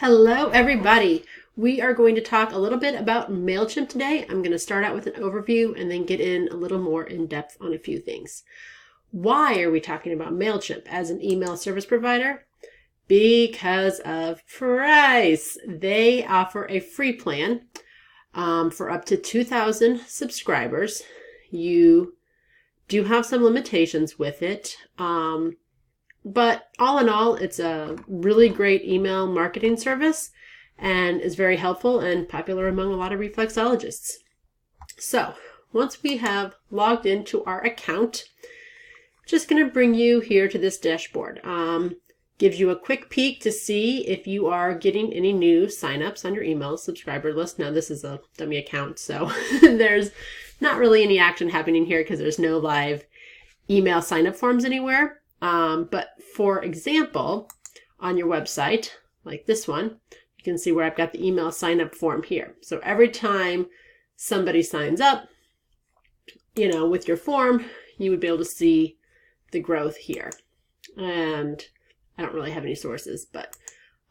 Hello, everybody. We are going to talk a little bit about Mailchimp today. I'm going to start out with an overview and then get in a little more in depth on a few things. Why are we talking about Mailchimp as an email service provider? Because of price. They offer a free plan for up to 2,000 subscribers. You do have some limitations with it. But all in all, it's a really great email marketing service and is very helpful and popular among a lot of reflexologists. So once we have logged into our account, just going to bring you here to this dashboard. Gives you a quick peek to see if you are getting any new signups on your email subscriber list. Now this is a dummy account, so there's not really any action happening here because there's no live email signup forms anywhere. But for example, on your website, like this one, you can see where I've got the email sign up form here. So every time somebody signs up, with your form, you would be able to see the growth here. And I don't really have any sources, but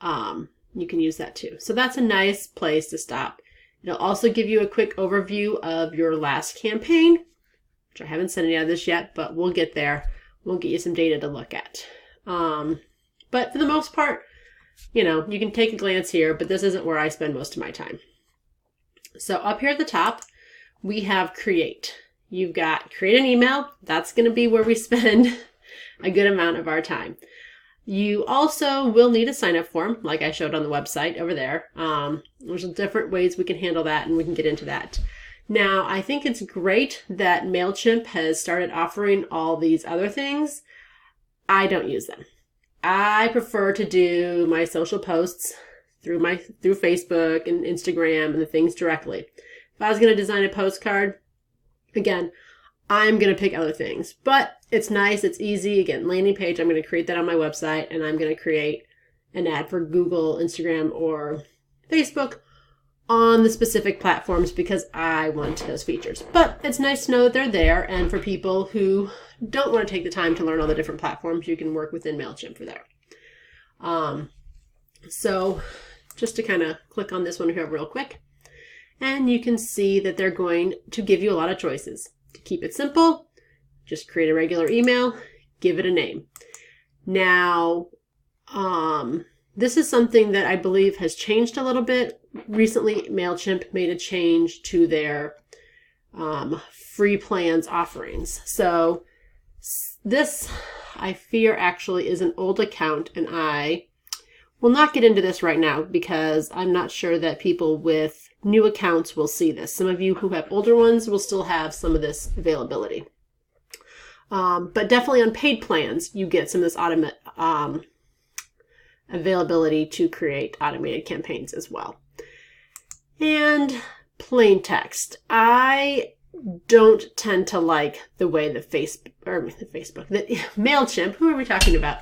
you can use that too. So that's a nice place to stop. It'll also give you a quick overview of your last campaign, which I haven't sent any of this yet, but we'll get there. We'll get you some data to look at. But for the most part, you can take a glance here, but this isn't where I spend most of my time. So up here at the top, we have create. You've got create an email. That's going to be where we spend a good amount of our time. You also will need a sign up form, like I showed on the website over there. There's different ways we can handle that, and we can get into that. Now, I think it's great that Mailchimp has started offering all these other things. I don't use them. I prefer to do my social posts through Facebook and Instagram and the things directly. If I was going to design a postcard, again, I'm going to pick other things. But it's nice, it's easy. Again, landing page, I'm going to create that on my website, and I'm going to create an ad for Google, Instagram, or Facebook on the specific platforms because I want those features. But it's nice to know that they're there, and for people who don't want to take the time to learn all the different platforms, you can work within Mailchimp for there. So just to kind of click on this one here real quick, and you can see that they're going to give you a lot of choices. To keep it simple, just create a regular email, give it a name. Now, this is something that I believe has changed a little bit. Recently, Mailchimp made a change to their free plans offerings. So this, I fear, actually is an old account, and I will not get into this right now because I'm not sure that people with new accounts will see this. Some of you who have older ones will still have some of this availability. But definitely on paid plans, you get some of this availability to create automated campaigns as well. And plain text. I don't tend to like the way the Mailchimp, who are we talking about?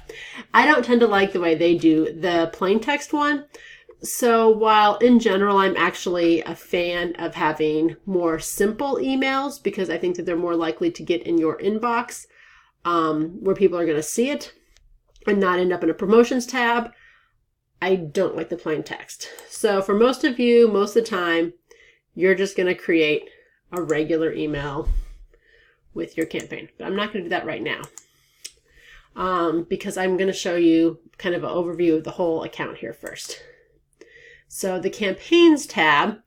I don't tend to like the way they do the plain text one. So while in general, I'm actually a fan of having more simple emails because I think that they're more likely to get in your inbox where people are going to see it and not end up in a promotions tab, I don't like the plain text. So for most of you, most of the time, you're just going to create a regular email with your campaign. But I'm not going to do that right now because I'm going to show you kind of an overview of the whole account here first. So the campaigns tab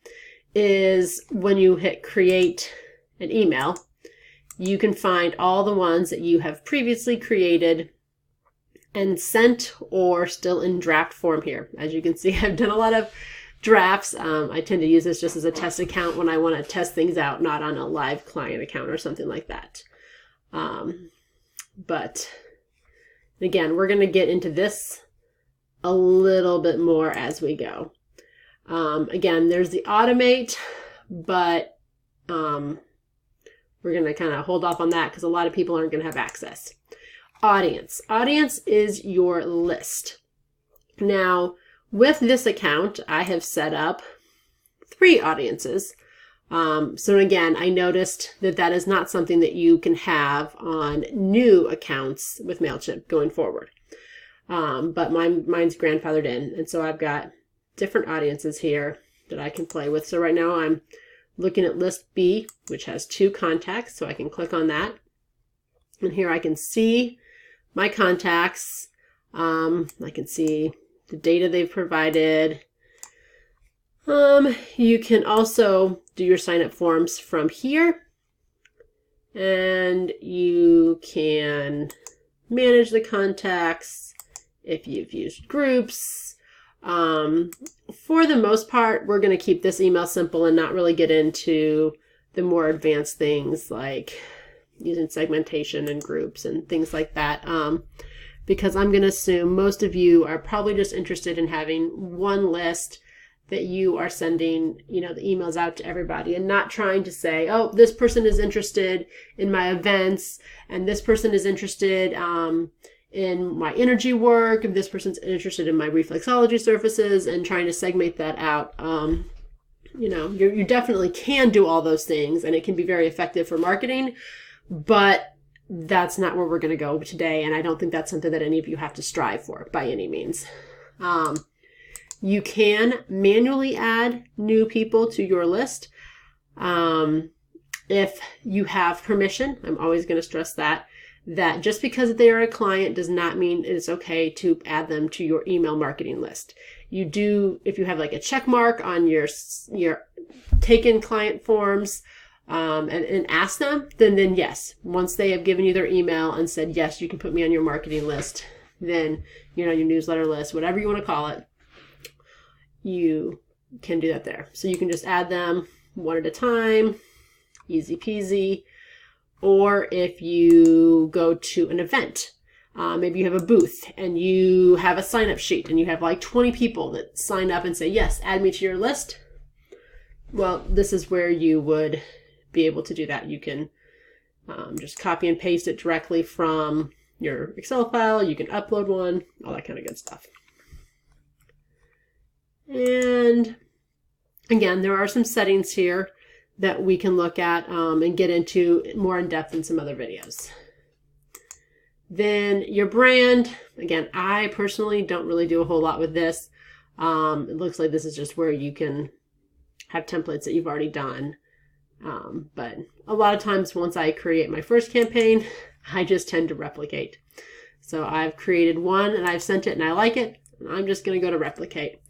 is when you hit create an email, you can find all the ones that you have previously created and sent or still in draft form here. As you can see, I've done a lot of drafts. I tend to use this just as a test account when I want to test things out, not on a live client account or something like that. But again, we're going to get into this a little bit more as we go. Again, there's the automate, but we're going to kind of hold off on that because a lot of people aren't going to have access. Audience. Audience is your list. Now, with this account, I have set up 3 audiences. So again, I noticed that that is not something that you can have on new accounts with Mailchimp going forward. But mine's grandfathered in. And so I've got different audiences here that I can play with. So right now I'm looking at list B, which has 2 contacts. So I can click on that. And here I can see my contacts. I can see the data they've provided. You can also do your sign up forms from here. And you can manage the contacts if you've used groups. For the most part, we're going to keep this email simple and not really get into the more advanced things like using segmentation and groups and things like that. Because I'm going to assume most of you are probably just interested in having one list that you are sending, the emails out to everybody, and not trying to say, oh, this person is interested in my events, and this person is interested in my energy work, and this person's interested in my reflexology services, and trying to segment that out. You definitely can do all those things, and it can be very effective for marketing, but that's not where we're going to go today, and I don't think that's something that any of you have to strive for by any means. You can manually add new people to your list if you have permission. I'm always going to stress that just because they are a client does not mean it's okay to add them to your email marketing list. You do, if you have like a check mark on your taken client forms and ask them, then yes, once they have given you their email and said, yes, you can put me on your marketing list, then, your newsletter list, whatever you want to call it, you can do that there. So you can just add them one at a time, easy peasy. Or if you go to an event, maybe you have a booth and you have a sign-up sheet and you have like 20 people that sign up and say, yes, add me to your list. Well, this is where you would be able to do that. You can just copy and paste it directly from your Excel file. You can upload one, all that kind of good stuff. And again, there are some settings here that we can look at and get into more in depth in some other videos. Then your brand, again, I personally don't really do a whole lot with this. It looks like this is just where you can have templates that you've already done. But a lot of times once I create my first campaign, I just tend to replicate. So I've created one and I've sent it and I like it, and I'm just going to go to replicate.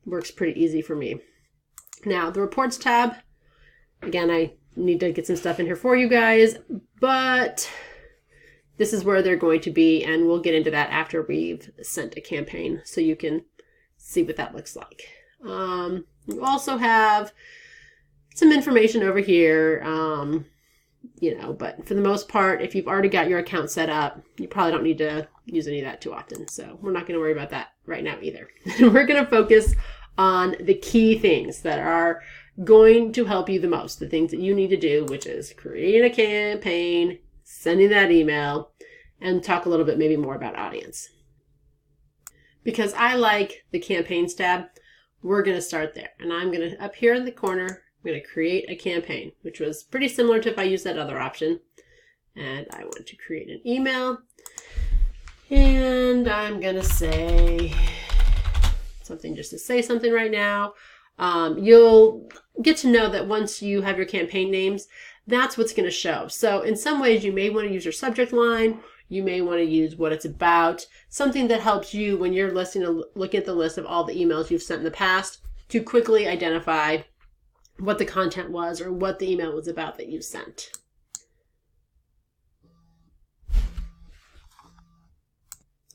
Works pretty easy for me. Now the reports tab, again, I need to get some stuff in here for you guys, but this is where they're going to be, and we'll get into that after we've sent a campaign so you can see what that looks like. You also have some information over here, but for the most part, if you've already got your account set up, you probably don't need to use any of that too often. So we're not going to worry about that right now either. We're going to focus on the key things that are going to help you the most, the things that you need to do, which is creating a campaign, sending that email, and talk a little bit maybe more about audience. Because I like the campaigns tab, we're going to start there. And I'm going to, up here in the corner, I'm going to create a campaign, which was pretty similar to if I used that other option. And I want to create an email. And I'm going to say something just to say something right now. You'll get to know that once you have your campaign names, that's what's going to show. So in some ways, you may want to use your subject line. You may want to use what it's about, something that helps you when you're looking at the list of all the emails you've sent in the past to quickly identify what the content was or what the email was about that you sent.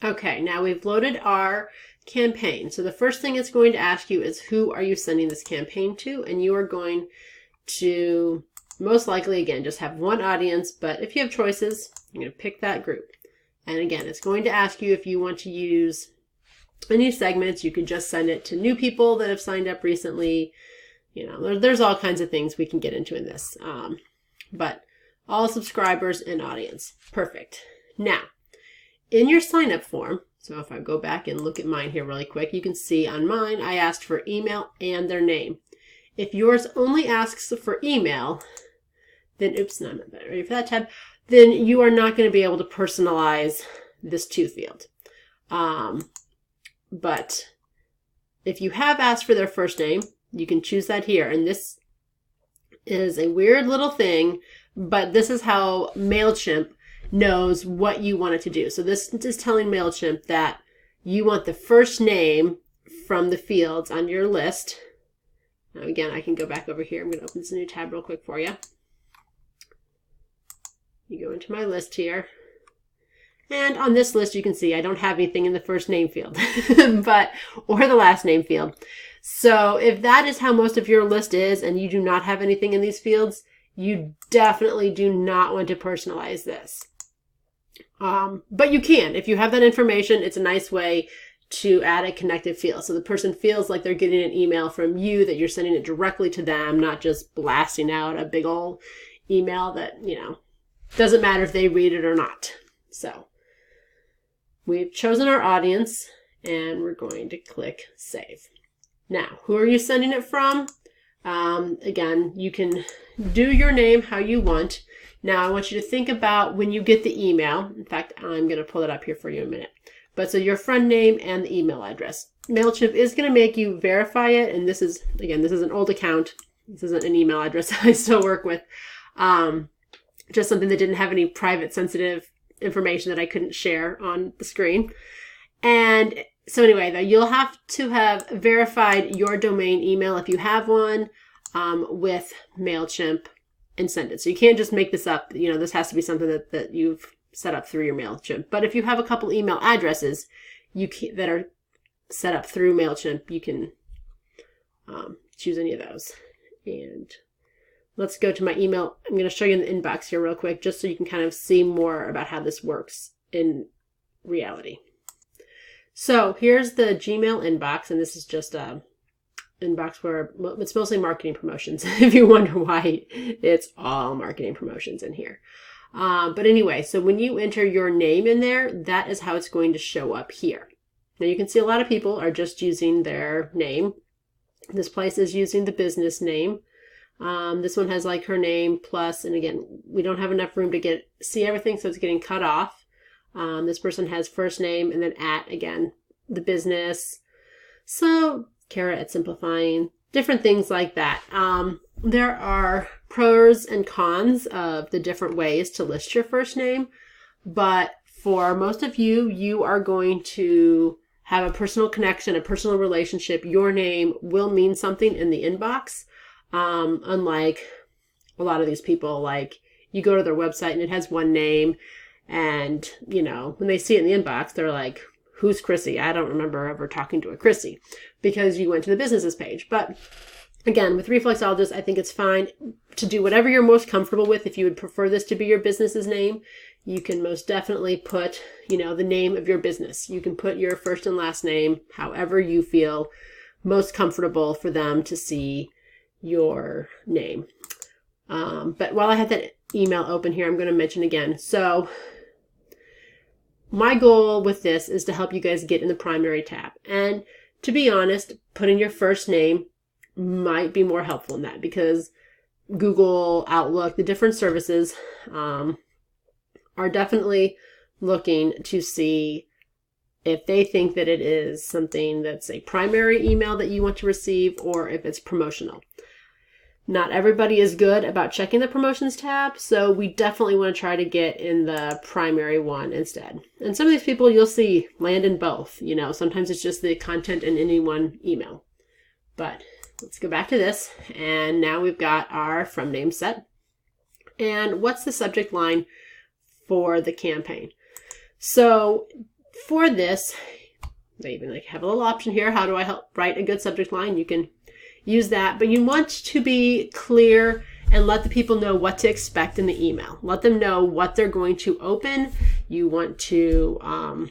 Okay, now we've loaded our campaign. So the first thing it's going to ask you is, who are you sending this campaign to? And you are going to most likely, again, just have one audience, but if you have choices, you're going to pick that group. And again, it's going to ask you if you want to use any segments. You can just send it to new people that have signed up recently. There's all kinds of things we can get into in this. But all subscribers and audience. Perfect. Now, in your sign up form, so if I go back and look at mine here really quick, you can see on mine, I asked for email and their name. If yours only asks for email, then, oops, no, I'm not ready for that tab, then you are not going to be able to personalize this to field. But if you have asked for their first name, you can choose that here. And this is a weird little thing, but this is how Mailchimp knows what you want it to do. So this is telling Mailchimp that you want the first name from the fields on your list. Now again, I can go back over here. I'm going to open this new tab real quick for you. You go into my list here. And on this list, you can see I don't have anything in the first name field, or the last name field. So if that is how most of your list is and you do not have anything in these fields, you definitely do not want to personalize this. But you can. If you have that information, it's a nice way to add a connected field. So the person feels like they're getting an email from you, that you're sending it directly to them, not just blasting out a big old email that, doesn't matter if they read it or not. So we've chosen our audience and we're going to click save. Now, who are you sending it from? Again, you can do your name how you want. Now, I want you to think about when you get the email. In fact, I'm going to pull it up here for you in a minute. But so your friend name and the email address. Mailchimp is going to make you verify it. And this is, again, this is an old account. This isn't an email address I still work with. Just something that didn't have any private sensitive information that I couldn't share on the screen. And so anyway, though, you'll have to have verified your domain email if you have one with Mailchimp and send it. So you can't just make this up. This has to be something that you've set up through your Mailchimp. But if you have a couple email addresses that are set up through Mailchimp, you can choose any of those. And let's go to my email. I'm going to show you in the inbox here real quick, just so you can kind of see more about how this works in reality. So here's the Gmail inbox, and this is just a inbox where it's mostly marketing promotions, if you wonder why it's all marketing promotions in here. But anyway, so when you enter your name in there, that is how it's going to show up here. Now you can see a lot of people are just using their name. This place is using the business name. This one has like her name plus, and again, we don't have enough room to see everything, so it's getting cut off. This person has first name and then again, the business. So Kara at Simplifying, different things like that. There are pros and cons of the different ways to list your first name, but for most of you, you are going to have a personal connection, a personal relationship. Your name will mean something in the inbox. Unlike a lot of these people, like you go to their website and it has one name, and when they see it in the inbox, they're like, who's Chrissy? I don't remember ever talking to a Chrissy, because you went to the businesses page. But again, with Reflexologists, I think it's fine to do whatever you're most comfortable with. If you would prefer this to be your business's name, you can most definitely put, the name of your business. You can put your first and last name, however you feel most comfortable for them to see your name. But while I have that email open here, I'm going to mention again. So my goal with this is to help you guys get in the primary tab. And to be honest, putting your first name might be more helpful in that, because Google, Outlook, the different services are definitely looking to see if they think that it is something that's a primary email that you want to receive, or if it's promotional. Not everybody is good about checking the promotions tab, so we definitely want to try to get in the primary one instead. And some of these people you'll see land in both. Sometimes it's just the content in any one email. But let's go back to this, and now we've got our from name set. And what's the subject line for the campaign? So for this, they even have a little option here. How do I help write a good subject line? You can use that, but you want to be clear and let the people know what to expect in the email. Let them know what they're going to open. You want to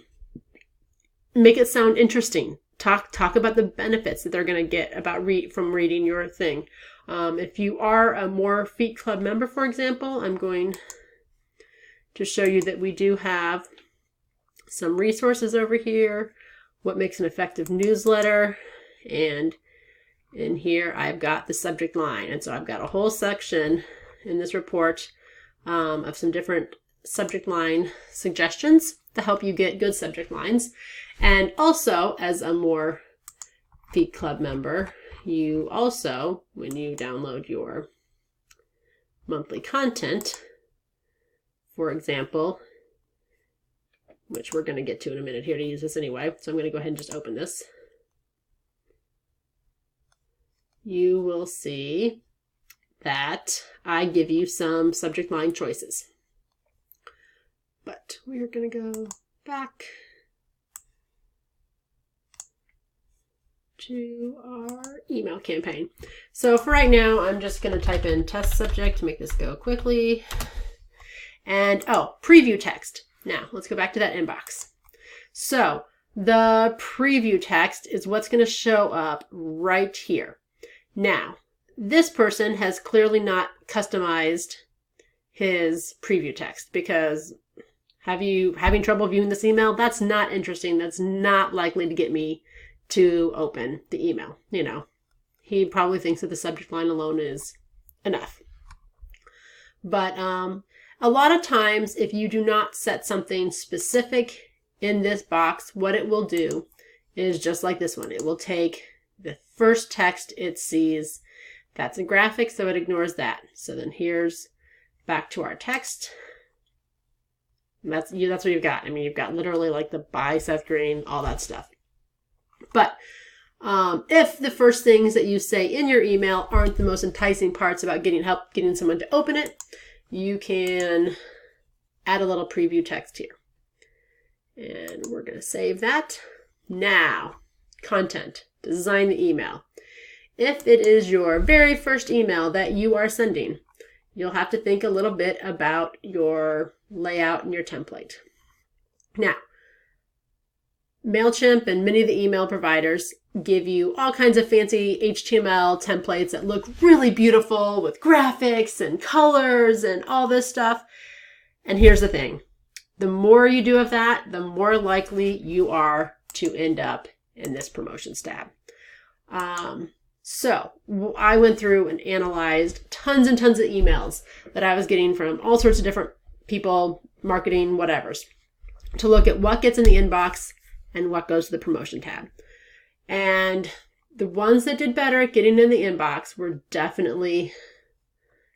make it sound interesting. Talk about the benefits that they're going to get from reading your thing. If you are a More Feet Club member, for example, I'm going to show you that we do have some resources over here. What makes an effective newsletter? And in here, I've got the subject line. And so I've got a whole section in this report of some different subject line suggestions to help you get good subject lines. And also, as a more Feed Club member, you also, when you download your monthly content, for example, which we're going to get to in a minute here to use this anyway, so I'm going to go ahead and just open this. You will see that I give you some subject line choices. But we're going to go back to our email campaign. So for right now, I'm just going to type in test subject to make this go quickly. And oh, preview text. Now let's go back to that inbox. So the preview text is what's going to show up right here. Now, this person has clearly not customized his preview text because having trouble viewing this email? That's not interesting. That's not likely to get me to open the email. You know, he probably thinks that the subject line alone is enough. But a lot of times, if you do not set something specific in this box, what it will do is just like this one. It will take the first text it sees. That's a graphic, so it ignores that. So then here's back to our text. That's what you've got. I mean, you've got literally like the buy Seth Green, all that stuff. But if the first things that you say in your email aren't the most enticing parts about getting someone to open it, you can add a little preview text here. And we're going to save that. Now, content, design the email. If it is your very first email that you are sending, you'll have to think a little bit about your layout and your template. Now, Mailchimp and many of the email providers give you all kinds of fancy HTML templates that look really beautiful with graphics and colors and all this stuff. And here's the thing. The more you do of that, the more likely you are to end up in this promotions tab. So I went through and analyzed tons and tons of emails that I was getting from all sorts of different people, marketing, whatevers, to look at what gets in the inbox and what goes to the promotion tab. And the ones that did better at getting in the inbox were definitely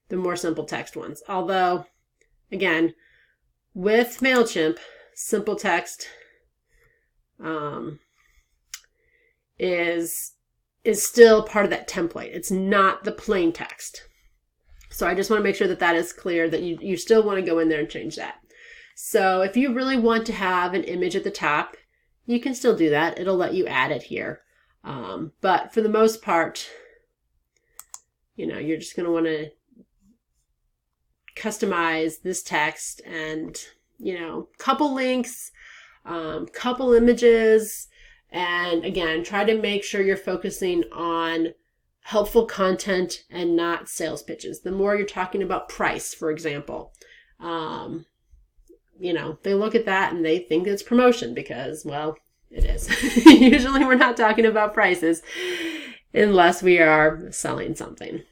the more simple text ones. Although, again, with Mailchimp, simple text is still part of that template. It's not the plain text. So I just want to make sure that that is clear, that you still want to go in there and change that. So if you really want to have an image at the top, you can still do that. It'll let you add it here. But for the most part, you know, you're just going to want to customize this text and, you know, couple links, couple images, and again, try to make sure you're focusing on helpful content and not sales pitches. The more you're talking about price, for example, you know, they look at that and they think it's promotion because, well, it is. Usually we're not talking about prices unless we are selling something.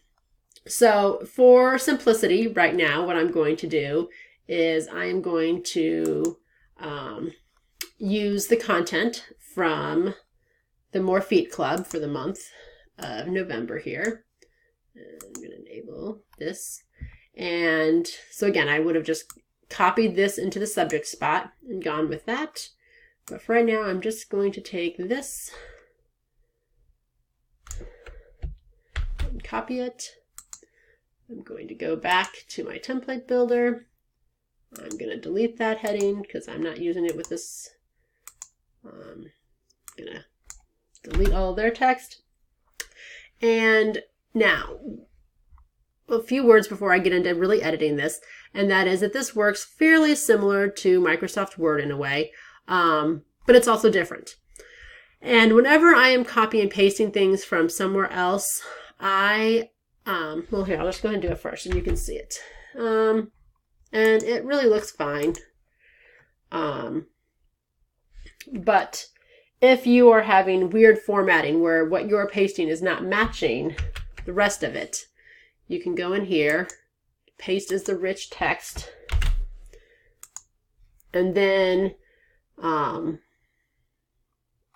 So for simplicity right now, what I'm going to do is I am going to use the content from the More Feet Club for the month of November here. And I'm going to enable this. And so again, I would have just copied this into the subject spot and gone with that. But for right now, I'm just going to take this and copy it. I'm going to go back to my template builder. I'm going to delete that heading because I'm not using it with this. I'm going to delete all of their text. And now, a few words before I get into really editing this, and that is that this works fairly similar to Microsoft Word in a way, but it's also different. And whenever I am copy and pasting things from somewhere else, well, here, I'll just go ahead and do it first and you can see it. And it really looks fine. But if you are having weird formatting where what you're pasting is not matching the rest of it, you can go in here, paste as the rich text, and then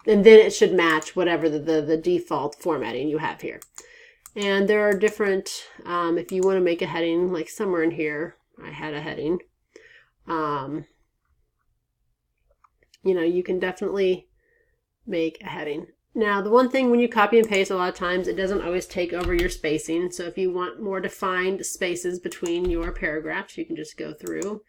and then it should match whatever the default formatting you have here. And there are different, if you want to make a heading, like somewhere in here, I had a heading. You know, you can definitely make a heading. Now, the one thing when you copy and paste, a lot of times it doesn't always take over your spacing. So if you want more defined spaces between your paragraphs, you can just go through.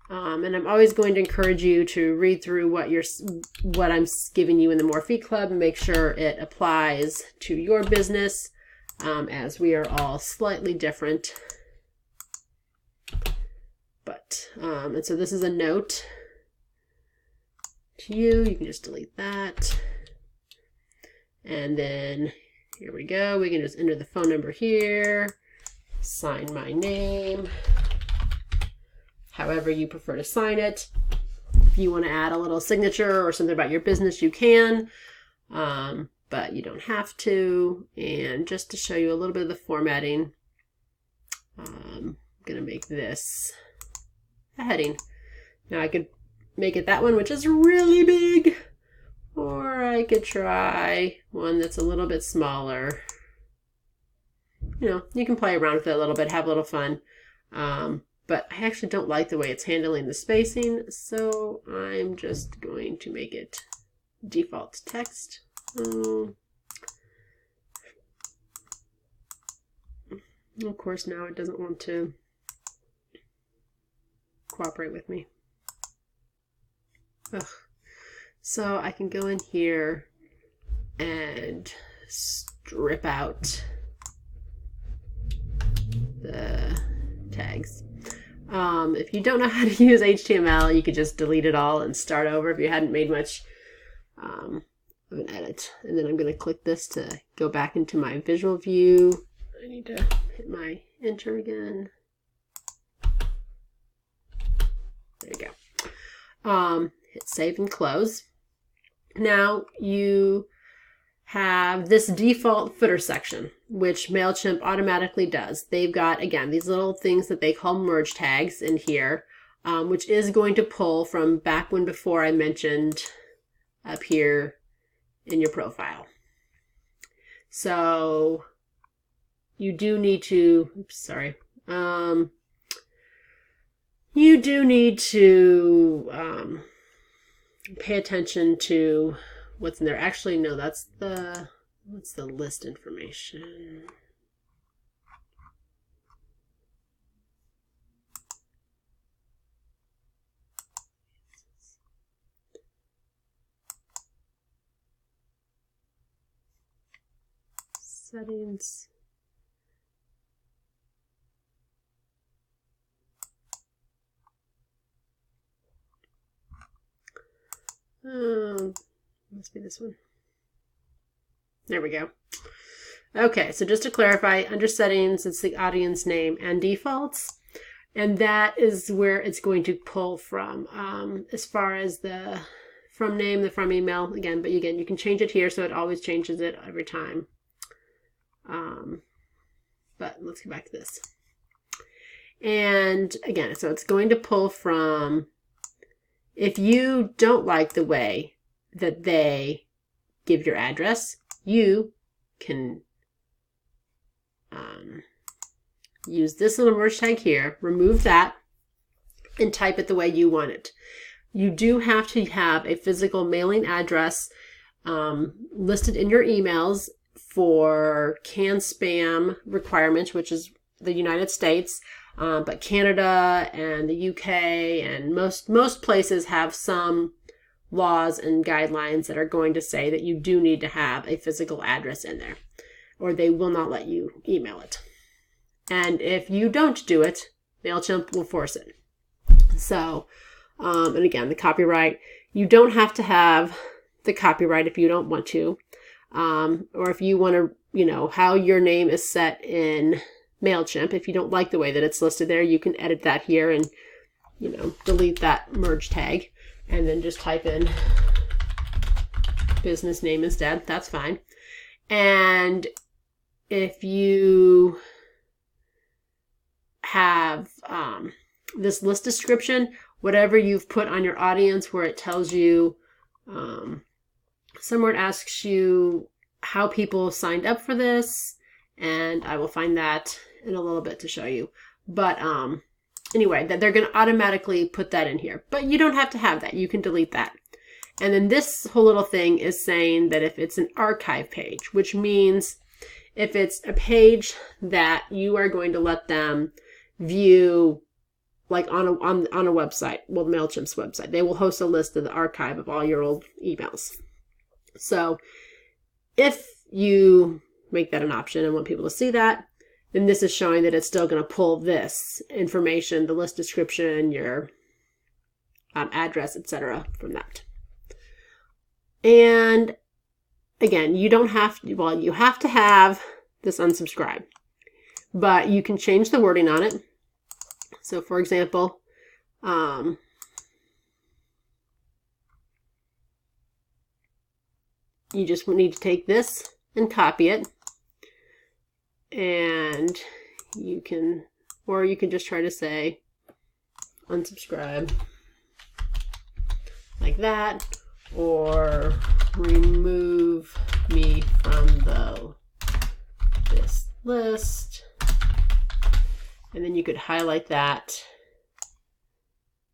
And I'm always going to encourage you to read through what I'm giving you in the More Feet Club and make sure it applies to your business, as we are all slightly different. But, and so this is a note to you. You can just delete that. And then here we go. We can just enter the phone number here, sign my name, however you prefer to sign it. If you want to add a little signature or something about your business, you can, but you don't have to. And just to show you a little bit of the formatting, I'm going to make this a heading. Now I could make it that one, which is really big, or I could try one that's a little bit smaller. You know, you can play around with it a little bit, have a little fun. But I actually don't like the way it's handling the spacing, so I'm just going to make it default text. Of course, now it doesn't want to cooperate with me. Ugh. So I can go in here and strip out the tags. If you don't know how to use HTML, you could just delete it all and start over if you hadn't made much of an edit. And then I'm going to click this to go back into my visual view. I need to hit my enter again. There you go. Hit save and close. Now you have this default footer section, which Mailchimp automatically does. They've got, again, these little things that they call merge tags in here, which is going to pull from back when before I mentioned up here in your profile. So you do need to, you do need to pay attention to what's in there. Actually, no, that's what's the list information? Settings. Must be this one. There we go. Okay, so just to clarify, under settings, it's the audience name and defaults, and that is where it's going to pull from. As far as the from name, the from email, again, but again, you can change it here, so it always changes it every time. But let's go back to this. And again, so it's going to pull from, if you don't like the way that they give your address, you can use this little merge tag here, remove that, and type it the way you want it. You do have to have a physical mailing address listed in your emails for CAN spam requirements, which is the United States, but Canada and the UK and most places have some laws and guidelines that are going to say that you do need to have a physical address in there, or they will not let you email it. And if you don't do it, Mailchimp will force it. So, and again, the copyright, you don't have to have the copyright if you don't want to, or if you want to, you know, how your name is set in Mailchimp. If you don't like the way that it's listed there, you can edit that here and, you know, delete that merge tag and then just type in business name instead. That's fine. And if you have this list description, whatever you've put on your audience where it tells you Somewhere it asks you how people signed up for this, and I will find that in a little bit to show you. But anyway, that they're going to automatically put that in here. But you don't have to have that. You can delete that. And then this whole little thing is saying that if it's an archive page, which means if it's a page that you are going to let them view, like on a website, well, Mailchimp's website, they will host a list of the archive of all your old emails. So if you make that an option and want people to see that, then this is showing that it's still going to pull this information, the list description, your address, etc. from that. And again, you don't have to, well, you have to have this unsubscribe, but you can change the wording on it. So for example, you just need to take this and copy it, and you can, or you can just try to say unsubscribe like that, or remove me from this list. And then you could highlight that,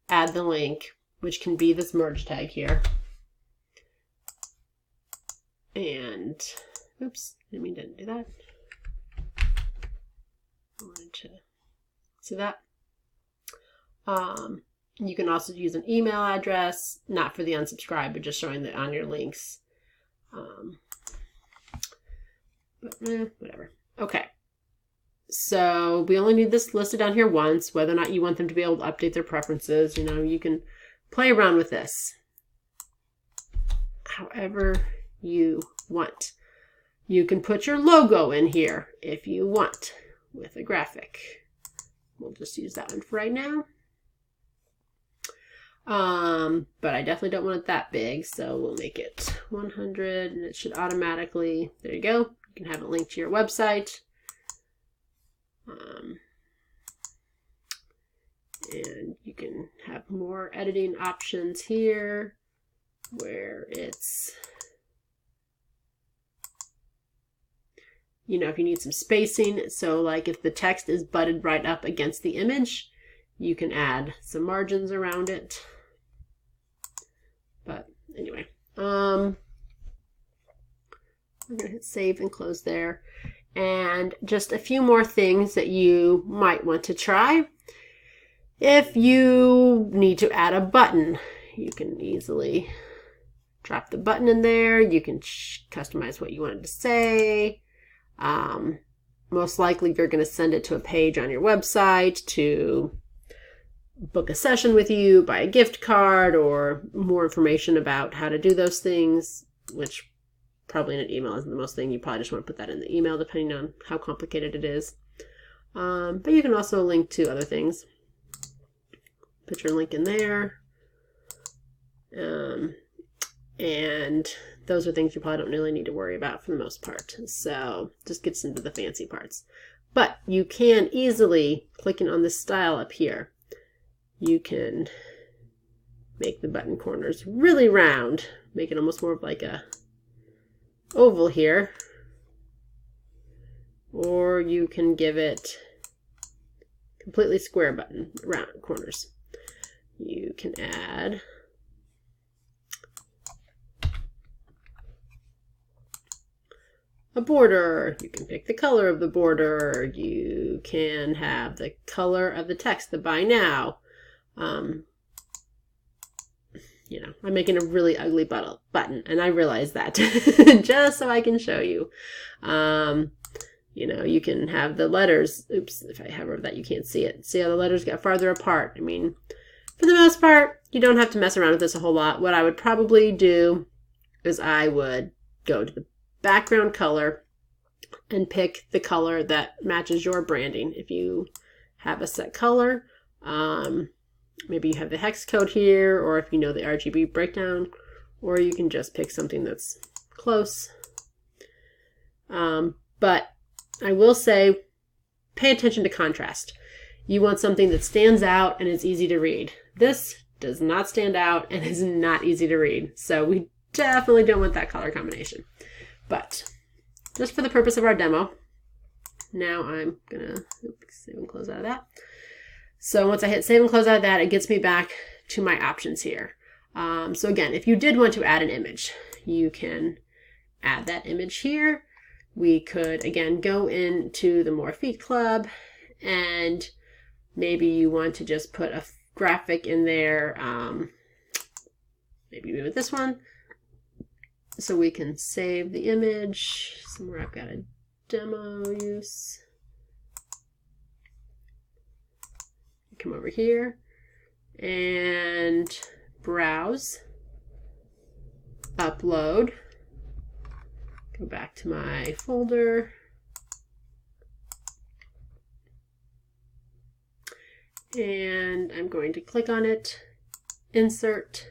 add the link, which can be this merge tag here. And, oops, didn't mean to do that. I wanted to see that. You can also use an email address, not for the unsubscribe, but just showing that on your links. But whatever. Okay. So we only need this listed down here once, whether or not you want them to be able to update their preferences. You know, you can play around with this however you want. You can put your logo in here if you want with a graphic. We'll just use that one for right now. But I definitely don't want it that big, so we'll make it 100, and it should automatically, there you go. You can have it linked to your website. And you can have more editing options here where it's, you know, if you need some spacing, so like if the text is butted right up against the image, you can add some margins around it. But anyway, we're gonna hit save and close there. And just a few more things that you might want to try. If you need to add a button, you can easily drop the button in there. You can customize what you want it to say. Most likely you're going to send it to a page on your website to book a session with you, buy a gift card, or more information about how to do those things, which probably in an email isn't the most thing. You probably just want to put that in the email depending on how complicated it is. But you can also link to other things. Put your link in there. And those are things you probably don't really need to worry about for the most part. So just gets into the fancy parts. But you can easily, clicking on this style up here, you can make the button corners really round, make it almost more of like a oval here. Or you can give it completely square button round corners. You can add a border. You can pick the color of the border. You can have the color of the text, the buy now. You know, I'm making a really ugly button, and I realize that just so I can show you. You know, you can have the letters. Oops, if I hover that, you can't see it. See how the letters get farther apart? I mean, for the most part, you don't have to mess around with this a whole lot. What I would probably do is I would go to the background color and pick the color that matches your branding. If you have a set color, maybe you have the hex code here, or if you know the RGB breakdown, or you can just pick something that's close. But I will say, pay attention to contrast. You want something that stands out and is easy to read. This does not stand out and is not easy to read. So we definitely don't want that color combination. But just for the purpose of our demo, now I'm gonna save and close out of that. So once I hit save and close out of that, it gets me back to my options here. So again, if you did want to add an image, you can add that image here. We could, again, go into the More Feet Club, and maybe you want to just put a graphic in there, maybe with this one, so we can save the image somewhere. I've got a demo use. Come over here and browse, upload, go back to my folder, and I'm going to click on it, insert,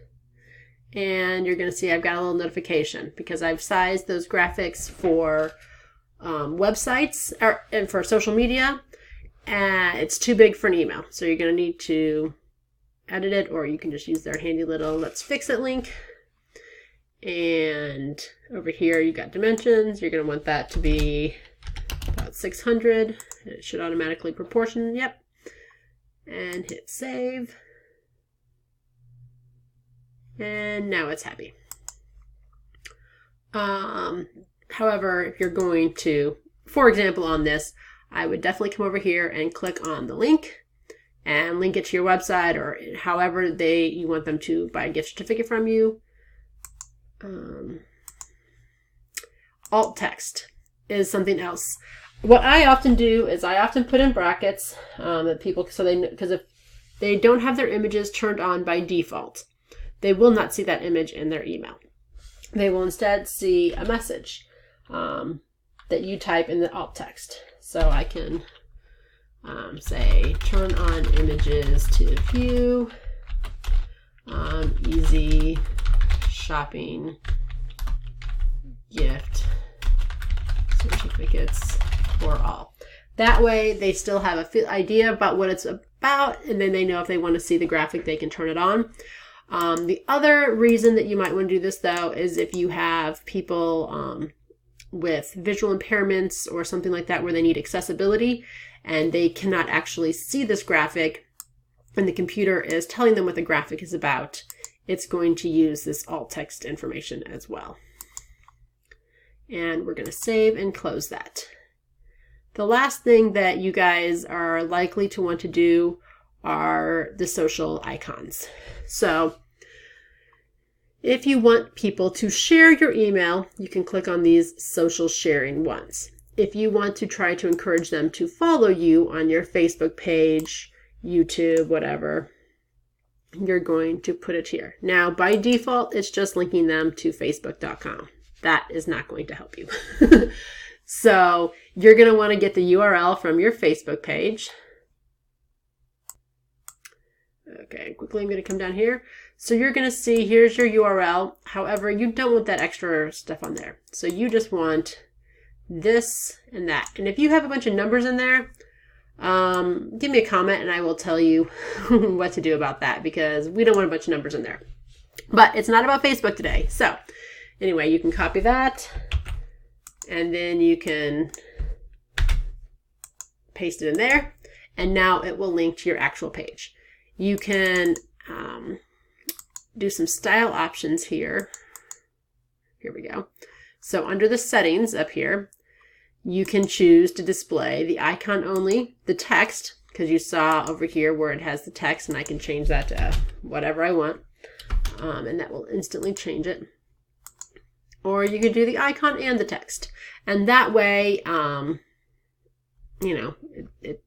and you're going to see I've got a little notification because I've sized those graphics for websites and for social media, and it's too big for an email. So you're going to need to edit it, or you can just use their handy little let's fix it link. And over here you got dimensions. You're going to want that to be about 600. It should automatically proportion. Yep. And hit save. And now it's happy. However, if you're going to, for example, on this, I would definitely come over here and click on the link and link it to your website, or however you want them to buy a gift certificate from you. Alt text is something else. What I often do is I often put in brackets that people, because if they don't have their images turned on by default, they will not see that image in their email. They will instead see a message that you type in the alt text. So I can say turn on images to view, easy shopping gift certificates for all. That way they still have an idea about what it's about, and then they know if they want to see the graphic, they can turn it on. The other reason that you might want to do this, though, is if you have people with visual impairments or something like that where they need accessibility and they cannot actually see this graphic, and the computer is telling them what the graphic is about, it's going to use this alt text information as well. And we're going to save and close that. The last thing that you guys are likely to want to do are the social icons. So if you want people to share your email, you can click on these social sharing ones. If you want to try to encourage them to follow you on your Facebook page, YouTube, whatever, you're going to put it here. Now, by default, it's just linking them to facebook.com. That is not going to help you. So you're going to want to get the URL from your Facebook page. Okay, quickly I'm going to come down here. So you're going to see here's your URL. However, you don't want that extra stuff on there. So you just want this and that. And if you have a bunch of numbers in there, give me a comment and I will tell you what to do about that, because we don't want a bunch of numbers in there. But it's not about Facebook today. So anyway, you can copy that and then you can paste it in there. And now it will link to your actual page. You can do some style options here. Here we go. So under the settings up here, you can choose to display the icon only, the text, because you saw over here where it has the text, and I can change that to whatever I want, and that will instantly change it. Or you could do the icon and the text, and that way, you know, it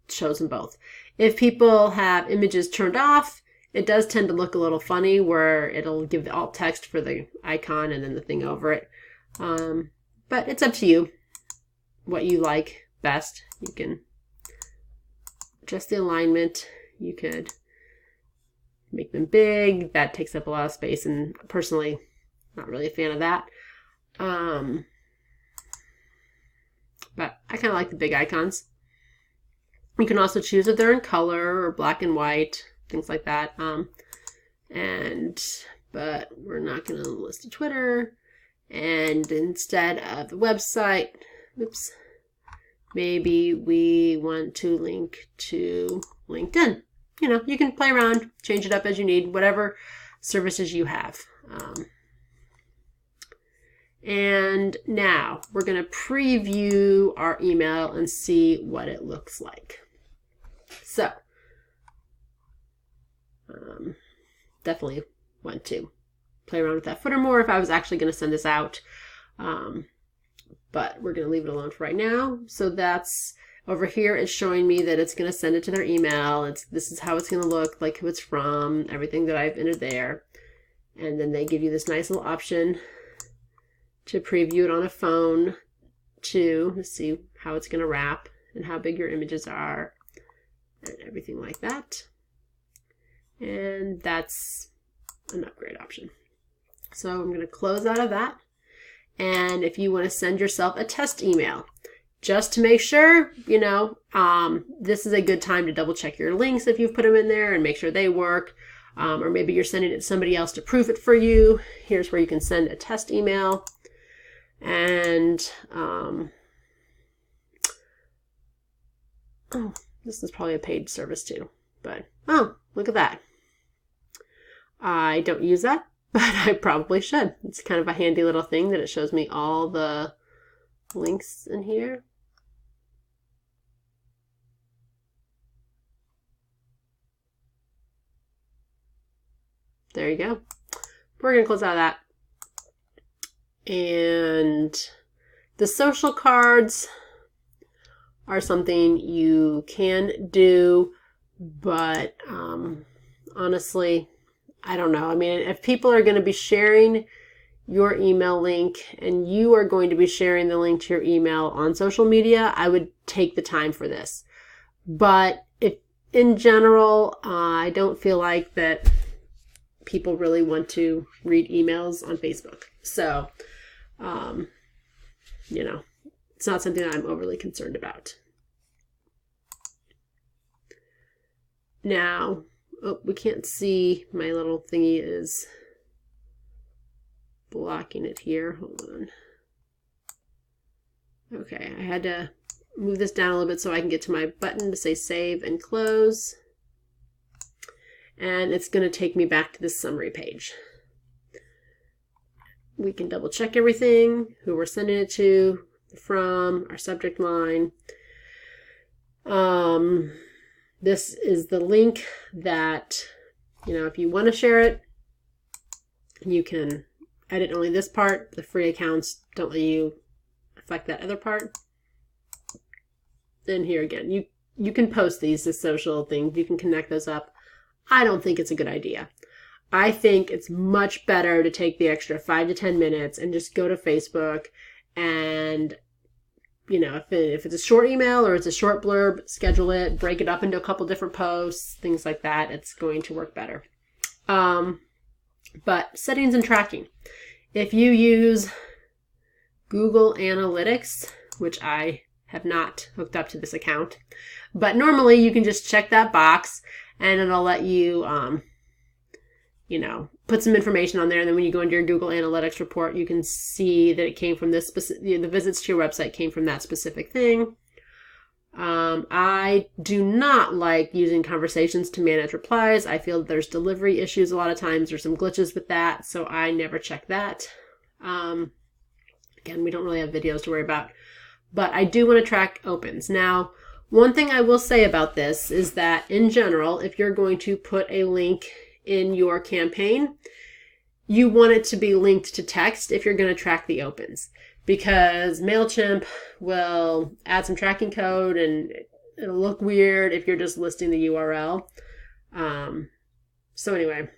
shows them both. If people have images turned off, it does tend to look a little funny where it'll give the alt text for the icon and then the thing over it. But it's up to you what you like best. You can adjust the alignment. You could make them big. That takes up a lot of space, and personally, not really a fan of that. But I kind of like the big icons. You can also choose if they're in color or black and white, things like that. But but we're not going to list a Twitter. And instead of the website, oops, maybe we want to link to LinkedIn. You know, you can play around, change it up as you need, whatever services you have. And now we're going to preview our email and see what it looks like. So, definitely want to play around with that footer more if I was actually going to send this out. But we're going to leave it alone for right now. So that's over here. It's showing me that it's going to send it to their email. This is how it's going to look, like who it's from, everything that I've entered there. And then they give you this nice little option to preview it on a phone to see how it's going to wrap and how big your images are and everything like that. And that's an upgrade option. So I'm going to close out of that. And if you want to send yourself a test email, just to make sure, you know, this is a good time to double check your links if you've put them in there and make sure they work. Or maybe you're sending it to somebody else to proof it for you. Here's where you can send a test email. And, oh, this is probably a paid service too, but, oh, look at that. I don't use that, but I probably should. It's kind of a handy little thing that it shows me all the links in here. There you go. We're going to close out of that. And the social cards are something you can do, but honestly, I don't know. I mean, if people are going to be sharing your email link and you are going to be sharing the link to your email on social media, I would take the time for this. But if in general, I don't feel like that people really want to read emails on Facebook. So, you know, it's not something I'm overly concerned about. Now, oh, we can't see, my little thingy is blocking it here. Hold on. Okay, I had to move this down a little bit so I can get to my button to say save and close. And it's going to take me back to this summary page. We can double check everything, who we're sending it to, from, our subject line. This is the link that, you know, if you want to share it, you can edit only this part. The free accounts don't let you affect that other part. And here again, you can post these as social things. You can connect those up. I don't think it's a good idea. I think it's much better to take the extra 5 to 10 minutes and just go to Facebook and, you know, if it's a short email or it's a short blurb, schedule it, break it up into a couple different posts, things like that. It's going to work better. But settings and tracking. If you use Google Analytics, which I have not hooked up to this account, but normally you can just check that box and it'll let you, you know, put some information on there. And then when you go into your Google Analytics report, you can see that it came from this specific, the visits to your website came from that specific thing. I do not like using conversations to manage replies. I feel that there's delivery issues a lot of times. There's some glitches with that, so I never check that. Again, we don't really have videos to worry about, but I do want to track opens. Now, one thing I will say about this is that in general, if you're going to put a link in your campaign, you want it to be linked to text if you're going to track the opens, because Mailchimp will add some tracking code and it'll look weird if you're just listing the URL. So anyway,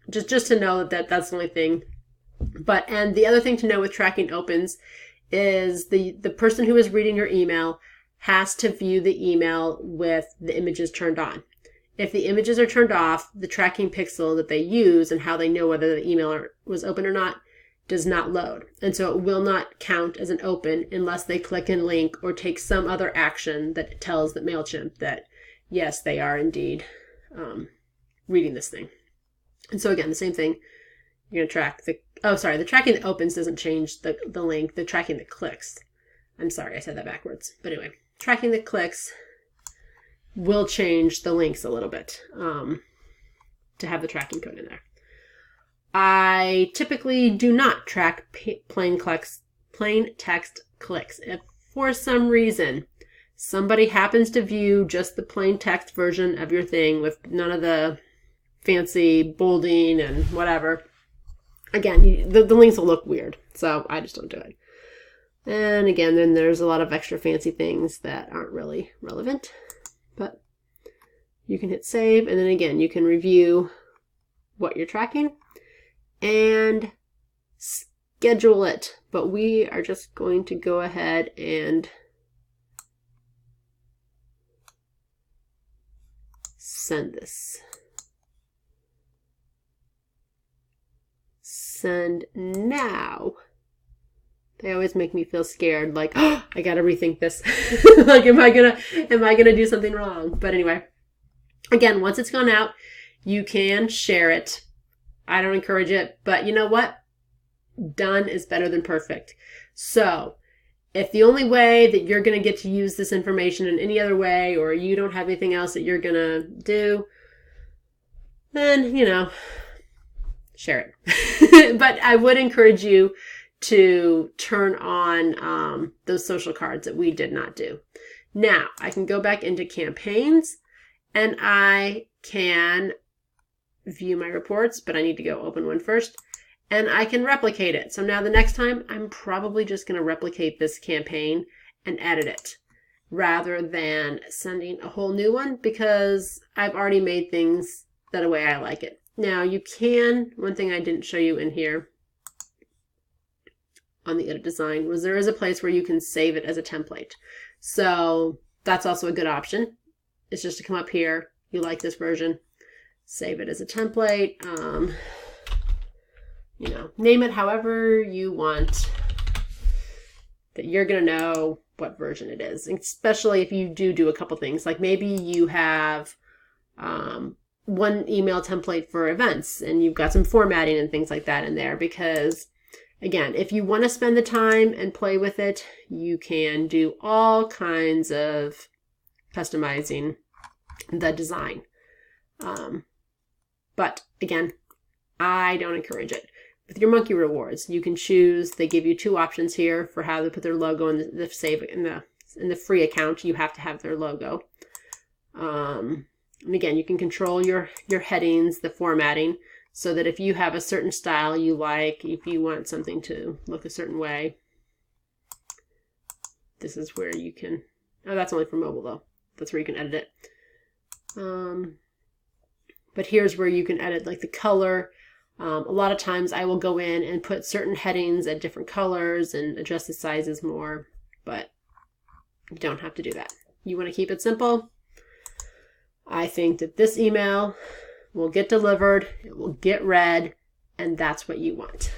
just to know that that's the only thing. And the other thing to know with tracking opens is the person who is reading your email has to view the email with the images turned on. If the images are turned off, the tracking pixel that they use and how they know whether the email was open or not does not load. And so it will not count as an open unless they click and link or take some other action that tells the Mailchimp that, yes, they are indeed reading this thing. And so again, the same thing. You're going to track the, oh, sorry, the tracking that opens doesn't change the link. The tracking that clicks. I'm sorry, I said that backwards. But anyway, tracking that clicks will change the links a little bit to have the tracking code in there. I typically do not track plain text clicks. If for some reason somebody happens to view just the plain text version of your thing with none of the fancy bolding and whatever, again, the links will look weird. So I just don't do it. And again, then there's a lot of extra fancy things that aren't really relevant. But you can hit save, and then again, you can review what you're tracking and schedule it. But we are just going to go ahead and send this. Send now. They always make me feel scared, like, oh, I gotta rethink this. Like, am I gonna do something wrong? But anyway, again, once it's gone out, you can share it. I don't encourage it, but you know what? Done is better than perfect. So if the only way that you're gonna get to use this information in any other way, or you don't have anything else that you're gonna do, then, you know, share it. But I would encourage you to turn on those social cards that we did not do. Now, I can go back into campaigns and I can view my reports, but I need to go open one first, and I can replicate it. So now the next time, I'm probably just going to replicate this campaign and edit it rather than sending a whole new one, because I've already made things that way I like it. Now you can, one thing I didn't show you in here on the edit design was there is a place where you can save it as a template. So that's also a good option. It's just to come up here, you like this version, save it as a template, you know, name it however you want, that you're going to know what version it is, especially if you do a couple things. Like maybe you have one email template for events and you've got some formatting and things like that in there, because again, if you want to spend the time and play with it, you can do all kinds of customizing the design. But again, I don't encourage it. With your monkey rewards, you can choose, they give you two options here for how to put their logo in the save in the free account. You have to have their logo. And again, you can control your headings, the formatting, so that if you have a certain style you like, if you want something to look a certain way, this is where you can, oh, that's only for mobile though. That's where you can edit it. But here's where you can edit like the color. A lot of times I will go in and put certain headings at different colors and adjust the sizes more, but you don't have to do that. You want to keep it simple. I think that this email will get delivered, it will get read, and that's what you want.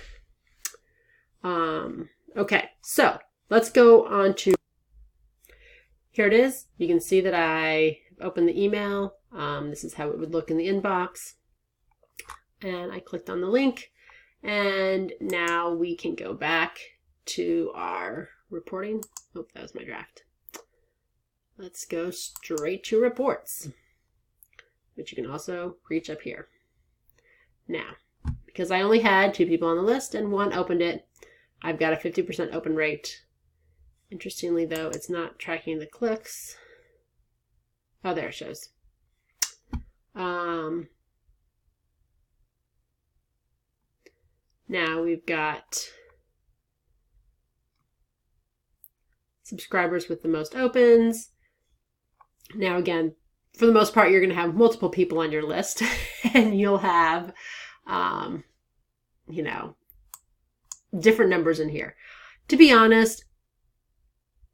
Okay, so let's go on to, here it is. You can see that I opened the email. This is how it would look in the inbox. And I clicked on the link, and now we can go back to our reporting. Oh, that was my draft. Let's go straight to reports, which you can also reach up here. Now, because I only had 2 people on the list and 1 opened it, I've got a 50% open rate. Interestingly though, it's not tracking the clicks. Oh, there it shows. Now we've got subscribers with the most opens. Now again, for the most part, you're going to have multiple people on your list and you'll have, you know, different numbers in here. To be honest,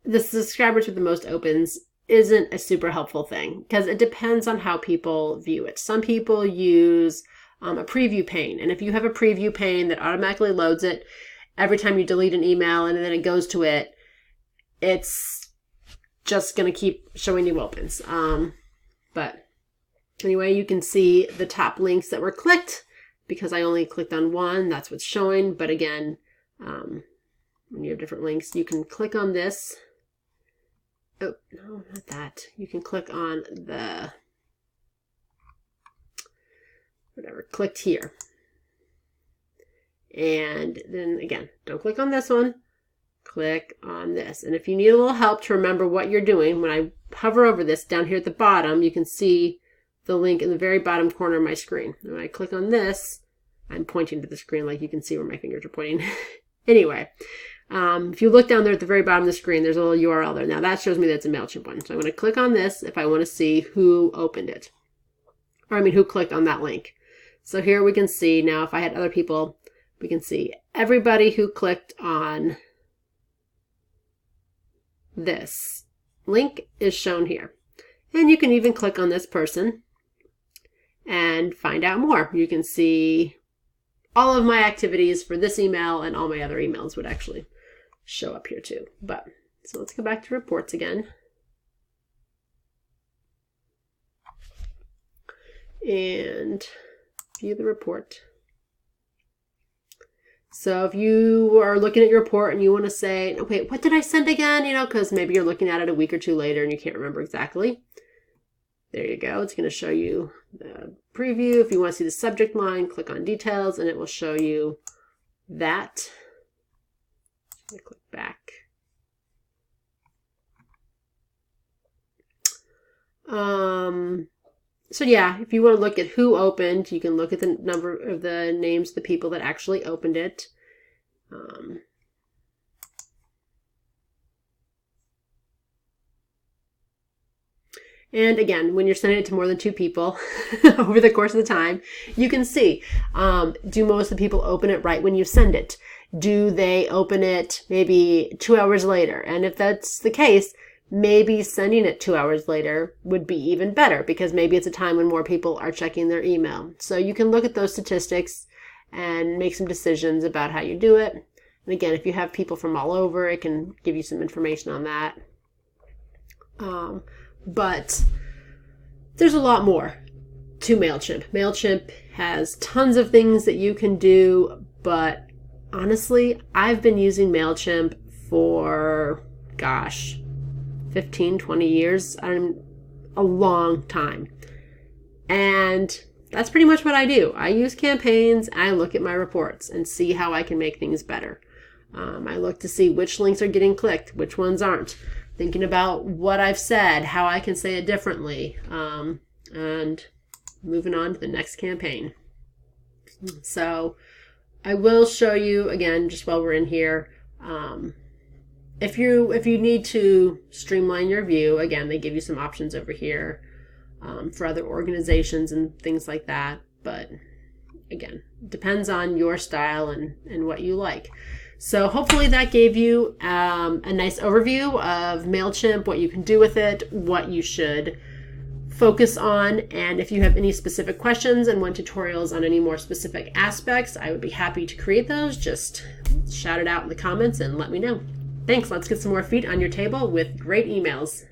the subscribers with the most opens isn't a super helpful thing because it depends on how people view it. Some people use a preview pane, and if you have a preview pane that automatically loads it every time you delete an email and then it goes to it, it's just going to keep showing you opens. But anyway, you can see the top links that were clicked. because I only clicked on one, that's what's showing. But again, when you have different links, you can click on this. Oh, no, not that. You can click on the, whatever, clicked here. And then again, don't click on this one. Click on this. And if you need a little help to remember what you're doing, when I hover over this down here at the bottom, you can see the link in the very bottom corner of my screen. And when I click on this, I'm pointing to the screen like you can see where my fingers are pointing. Anyway, if you look down there at the very bottom of the screen, there's a little URL there. Now that shows me that's a Mailchimp one. So I'm going to click on this if I want to see who opened it. Or I mean, who clicked on that link. So here we can see now, if I had other people, we can see everybody who clicked on this link is shown here. And you can even click on this person and find out more. You can see all of my activities for this email, and all my other emails would actually show up here too. But so let's go back to reports again. And view the report. So if you are looking at your report and you want to say, wait, what did I send again? You know, because maybe you're looking at it a week or two later and you can't remember exactly. There you go. It's going to show you the preview. If you want to see the subject line, click on details and it will show you that. I'm going to click back. So yeah, if you want to look at who opened, you can look at the number of the names of the people that actually opened it. And again, when you're sending it to more than 2 people over the course of the time, you can see, do most of the people open it right when you send it? Do they open it maybe 2 hours later? And if that's the case, maybe sending it 2 hours later would be even better, because maybe it's a time when more people are checking their email. So you can look at those statistics and make some decisions about how you do it. And again, if you have people from all over, it can give you some information on that. But there's a lot more to Mailchimp. Mailchimp has tons of things that you can do, but honestly, I've been using Mailchimp for, gosh, 15, 20 years, a long time. And that's pretty much what I do. I use campaigns, I look at my reports and see how I can make things better. I look to see which links are getting clicked, which ones aren't. Thinking about what I've said, how I can say it differently, and moving on to the next campaign. So I will show you again, just while we're in here, if you need to streamline your view, again, they give you some options over here for other organizations and things like that. But again, depends on your style and what you like. So hopefully that gave you a nice overview of Mailchimp, what you can do with it, what you should focus on. And if you have any specific questions and want tutorials on any more specific aspects, I would be happy to create those. Just shout it out in the comments and let me know. Thanks. Let's get some more feet on your table with great emails.